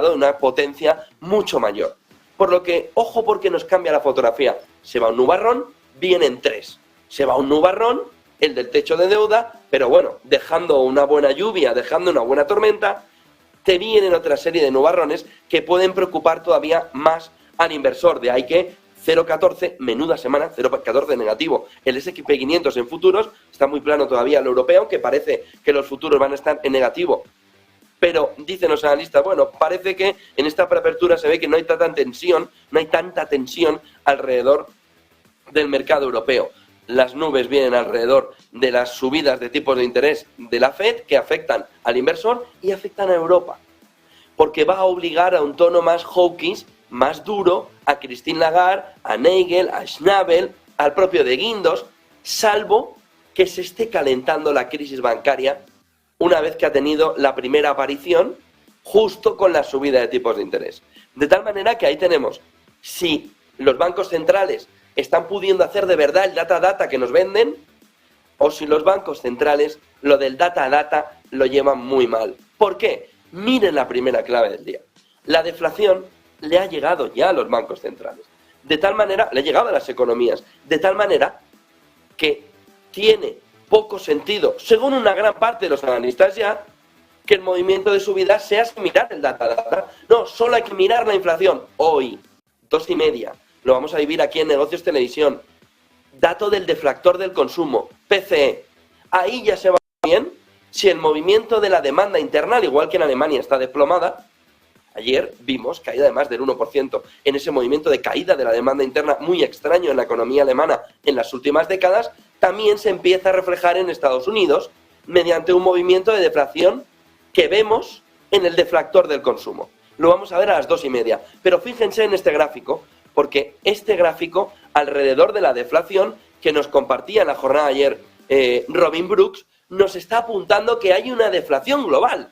de una potencia mucho mayor. Por lo que, ojo porque nos cambia la fotografía. Se va un nubarrón, vienen tres. Se va un nubarrón, el del techo de deuda, pero bueno, dejando una buena lluvia, dejando una buena tormenta, te vienen otra serie de nubarrones que pueden preocupar todavía más al inversor. De ahí que 0,14, menuda semana, 0,14 negativo. El S&P 500 en futuros está muy plano todavía el europeo, que parece que los futuros van a estar en negativo. Pero dicen los analistas, bueno, parece que en esta preapertura se ve que no hay tanta tensión alrededor del mercado europeo. Las nubes vienen alrededor de las subidas de tipos de interés de la Fed que afectan al inversor y afectan a Europa. Porque va a obligar a un tono más hawkish, más duro, a Christine Lagarde, a Nagel, a Schnabel, al propio de Guindos, salvo que se esté calentando la crisis bancaria una vez que ha tenido la primera aparición justo con la subida de tipos de interés. De tal manera que ahí tenemos, si los bancos centrales están pudiendo hacer de verdad el data que nos venden, o si los bancos centrales lo del data lo llevan muy mal. ¿Por qué? Miren la primera clave del día. La deflación le ha llegado ya a los bancos centrales. De tal manera, le ha llegado a las economías, de tal manera que tiene poco sentido, según una gran parte de los analistas ya, que el movimiento de subida sea sin mirar el data. No, solo hay que mirar la inflación. Hoy, 2,5, lo vamos a vivir aquí en Negocios Televisión. Dato del deflactor del consumo, PCE. Ahí ya se va bien si el movimiento de la demanda interna, al igual que en Alemania está desplomada. Ayer vimos caída de más del 1% en ese movimiento de caída de la demanda interna muy extraño en la economía alemana en las últimas décadas. También se empieza a reflejar en Estados Unidos mediante un movimiento de deflación que vemos en el deflactor del consumo. Lo vamos a ver a las 2,5. Pero fíjense en este gráfico, porque este gráfico, alrededor de la deflación, que nos compartía en la jornada de ayer Robin Brooks, nos está apuntando que hay una deflación global.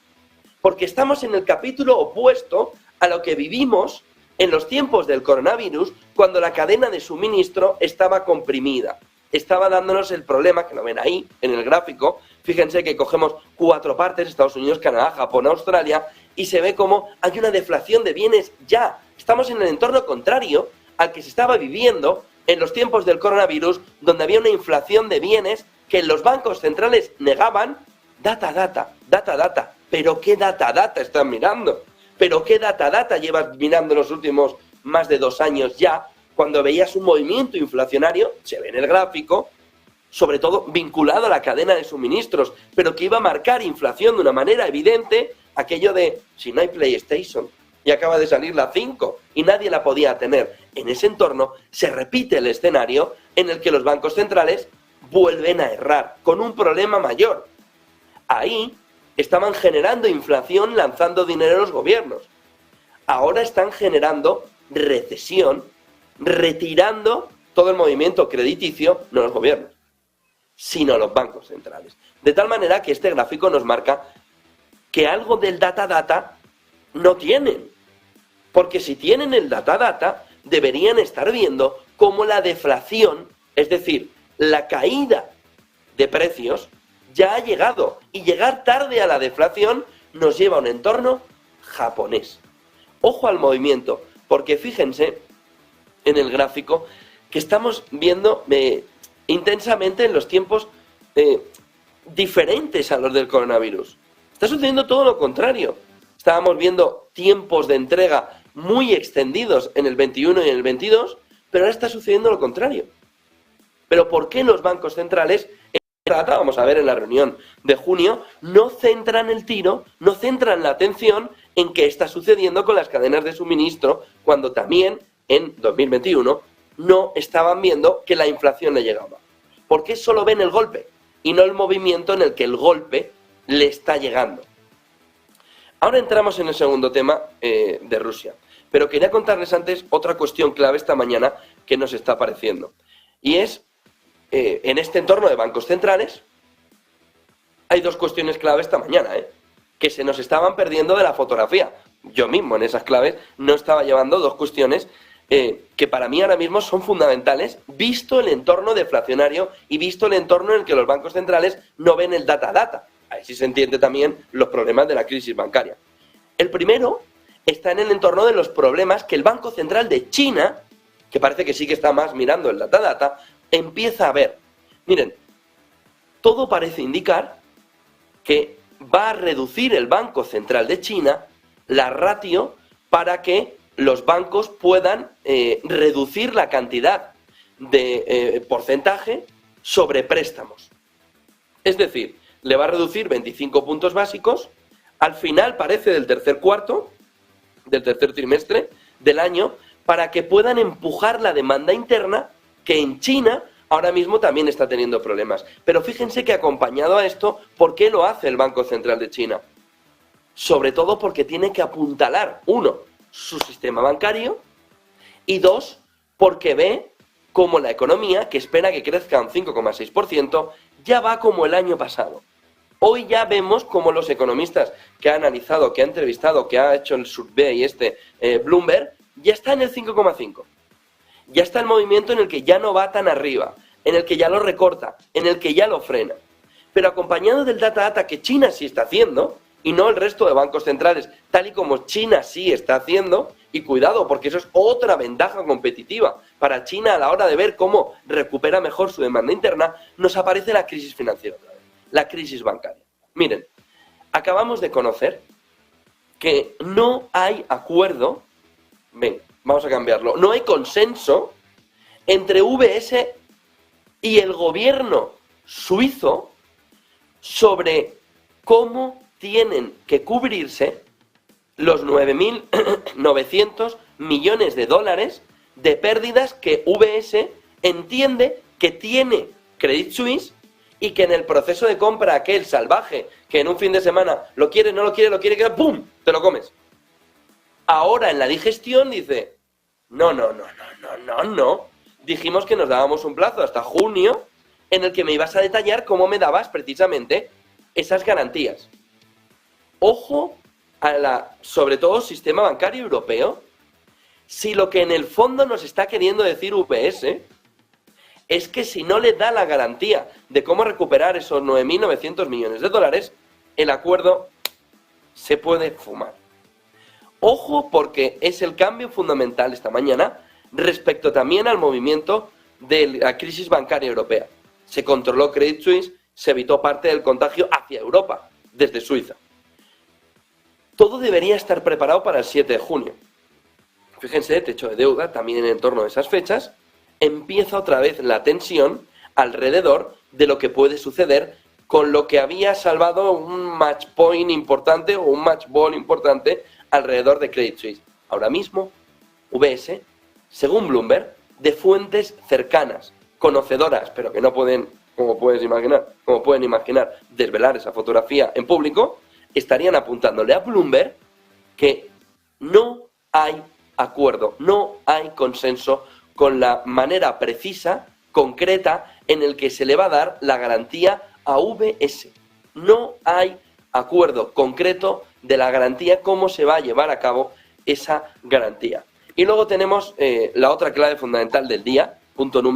Porque estamos en el capítulo opuesto a lo que vivimos en los tiempos del coronavirus, cuando la cadena de suministro estaba comprimida. Estaba dándonos el problema, que lo ven ahí, en el gráfico. Fíjense que cogemos 4 partes, Estados Unidos, Canadá, Japón, Australia, y se ve como hay una deflación de bienes ya. Estamos en el entorno contrario al que se estaba viviendo en los tiempos del coronavirus, donde había una inflación de bienes que los bancos centrales negaban. Data. ¿Pero qué data están mirando? ¿Pero qué data llevas mirando los últimos más de 2 años ya? Cuando veías un movimiento inflacionario, se ve en el gráfico, sobre todo vinculado a la cadena de suministros, pero que iba a marcar inflación de una manera evidente, aquello de, si no hay PlayStation, y acaba de salir la 5, y nadie la podía tener. En ese entorno se repite el escenario en el que los bancos centrales vuelven a errar, con un problema mayor. Ahí estaban generando inflación lanzando dinero a los gobiernos. Ahora están generando recesión, retirando todo el movimiento crediticio, no los gobiernos, sino los bancos centrales. De tal manera que este gráfico nos marca que algo del data no tienen. Porque si tienen el data, deberían estar viendo cómo la deflación, es decir, la caída de precios, ya ha llegado. Y llegar tarde a la deflación nos lleva a un entorno japonés. Ojo al movimiento, porque fíjense en el gráfico que estamos viendo intensamente en los tiempos diferentes a los del coronavirus. Está sucediendo todo lo contrario. Estábamos viendo tiempos de entrega muy extendidos en el 21 y en el 22, pero ahora está sucediendo lo contrario. ¿Pero por qué los bancos centrales, vamos a ver en la reunión de junio, no centran el tiro, no centran la atención en qué está sucediendo con las cadenas de suministro, cuando también en 2021 no estaban viendo que la inflación le llegaba? ¿Por qué solo ven el golpe y no el movimiento en el que el golpe le está llegando? Ahora entramos en el segundo tema de Rusia, pero quería contarles antes otra cuestión clave esta mañana que nos está apareciendo, y es en este entorno de bancos centrales hay 2 cuestiones clave esta mañana, que se nos estaban perdiendo de la fotografía. Yo mismo en esas claves no estaba llevando 2 cuestiones que para mí ahora mismo son fundamentales, visto el entorno deflacionario y visto el entorno en el que los bancos centrales no ven el data. Ahí sí se entiende también los problemas de la crisis bancaria. El primero está en el entorno de los problemas que el Banco Central de China, que parece que sí que está más mirando el data, empieza a ver. Miren, todo parece indicar que va a reducir el Banco Central de China la ratio para que los bancos puedan reducir la cantidad de porcentaje sobre préstamos. Es decir, le va a reducir 25 puntos básicos, al final parece del tercer trimestre del año, para que puedan empujar la demanda interna que en China ahora mismo también está teniendo problemas. Pero fíjense que acompañado a esto, ¿por qué lo hace el Banco Central de China? Sobre todo porque tiene que apuntalar, uno, su sistema bancario, y dos, porque ve como la economía, que espera que crezca un 5,6%, ya va como el año pasado. Hoy ya vemos como los economistas que ha analizado, que ha entrevistado, que ha hecho el survey Bloomberg, ya está en el 5,5. Ya está el movimiento en el que ya no va tan arriba, en el que ya lo recorta, en el que ya lo frena. Pero acompañado del data que China sí está haciendo, y no el resto de bancos centrales, tal y como China sí está haciendo, y cuidado, porque eso es otra ventaja competitiva para China a la hora de ver cómo recupera mejor su demanda interna, nos aparece la crisis financiera otra vez, la crisis bancaria. Miren, acabamos de conocer que no hay acuerdo, vamos a cambiarlo, no hay consenso entre UBS y el gobierno suizo sobre cómo tienen que cubrirse los 9.900 millones de dólares de pérdidas que UBS entiende que tiene Credit Suisse y que en el proceso de compra aquel salvaje que en un fin de semana lo quiere, no lo quiere, que ¡pum!, te lo comes. Ahora en la digestión dice, no. Dijimos que nos dábamos un plazo hasta junio en el que me ibas a detallar cómo me dabas precisamente esas garantías. Ojo sobre todo, sistema bancario europeo, si lo que en el fondo nos está queriendo decir UBS es que si no le da la garantía de cómo recuperar esos 9.900 millones de dólares, el acuerdo se puede fumar. Ojo, porque es el cambio fundamental esta mañana respecto también al movimiento de la crisis bancaria europea. Se controló Credit Suisse, se evitó parte del contagio hacia Europa, desde Suiza. Todo debería estar preparado para el 7 de junio. Fíjense, techo de deuda, también en torno a esas fechas, empieza otra vez la tensión alrededor de lo que puede suceder con lo que había salvado un match point importante o un match ball importante alrededor de Credit Suisse. Ahora mismo, UBS, según Bloomberg, de fuentes cercanas, conocedoras, pero que no pueden, como pueden imaginar, desvelar esa fotografía en público, estarían apuntándole a Bloomberg que no hay acuerdo, no hay consenso con la manera precisa, concreta, en el que se le va a dar la garantía a UBS. No hay acuerdo concreto de la garantía, cómo se va a llevar a cabo esa garantía. Y luego tenemos la otra clave fundamental del día, punto número